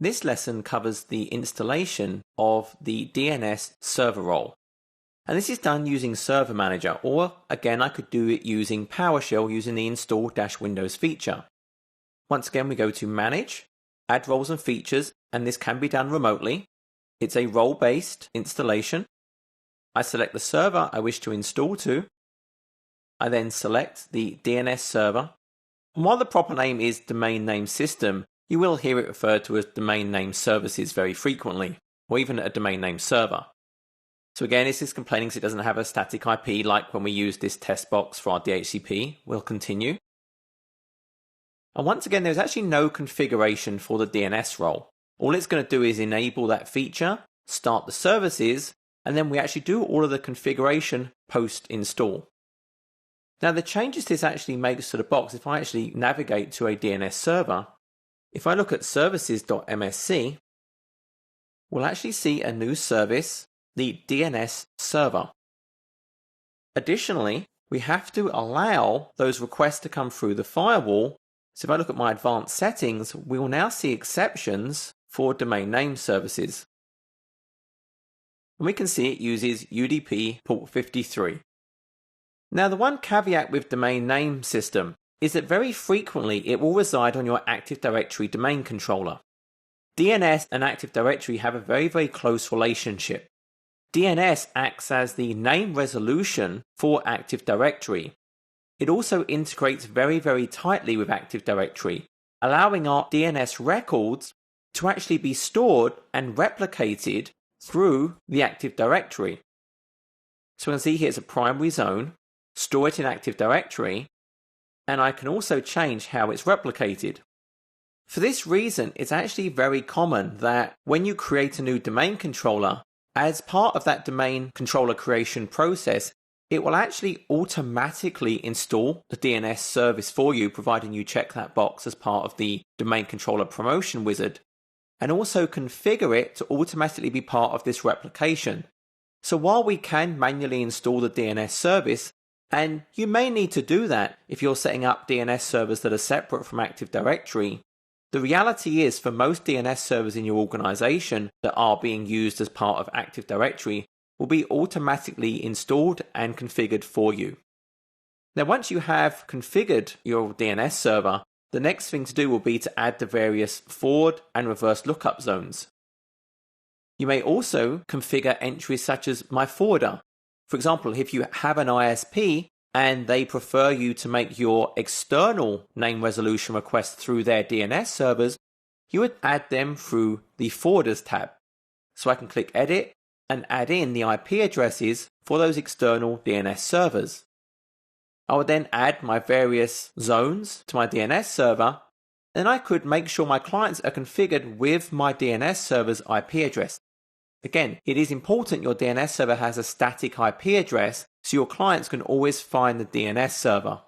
This lesson covers the installation of the DNS server role. And this is done using Server Manager, or again, I could do it using PowerShell using the Install-Windows feature. Once again, we go to Manage, Add Roles and Features, and this can be done remotely. It's a role-based installation. I select the server I wish to install to. I then select the DNS server. And while the proper name is Domain Name System, you will hear it referred to as Domain Name Services very frequently, or even a Domain Name Server. So again, this is complaining because it doesn't have a static IP like when we use this test box for our DHCP. We'll continue. And once again, there's actually no configuration for the DNS role. All it's going to do is enable that feature, start the services, and then we actually do all of the configuration post-install. Now the changes this actually makes to the box, if I actually navigate to a DNS server, if I look at services.msc, we'll actually see a new service, the DNS server. Additionally, we have to allow those requests to come through the firewall. So if I look at my advanced settings, we will now see exceptions for domain name services. And we can see it uses UDP port 53. Now the one caveat with domain name system is that very frequently it will reside on your Active Directory domain controller. DNS and Active Directory have a very close relationship. DNS acts as the name resolution for Active Directory. It also integrates very tightly with Active Directory, allowing our DNS records to actually be stored and replicated through the Active Directory. So we can see here's a primary zone, store it in Active Directory, and I can also change how it's replicated. For this reason, it's actually very common that when you create a new domain controller, as part of that domain controller creation process, it will actually automatically install the DNS service for you, providing you check that box as part of the domain controller promotion wizard, and also configure it to automatically be part of this replication. So while we can manually install the DNS service, and you may need to do that if you're setting up DNS servers that are separate from Active Directory, the reality is for most DNS servers in your organization that are being used as part of Active Directory will be automatically installed and configured for you. Now once you have configured your DNS server, the next thing to do will be to add the various forward and reverse lookup zones. You may also configure entries such as my forwarder. For example, if you have an ISP and they prefer you to make your external name resolution requests through their DNS servers, you would add them through the Forwarders tab. So I can click Edit and add in the IP addresses for those external DNS servers. I would then add my various zones to my DNS server, and I could make sure my clients are configured with my DNS server's IP address. Again, it is important your DNS server has a static IP address so your clients can always find the DNS server.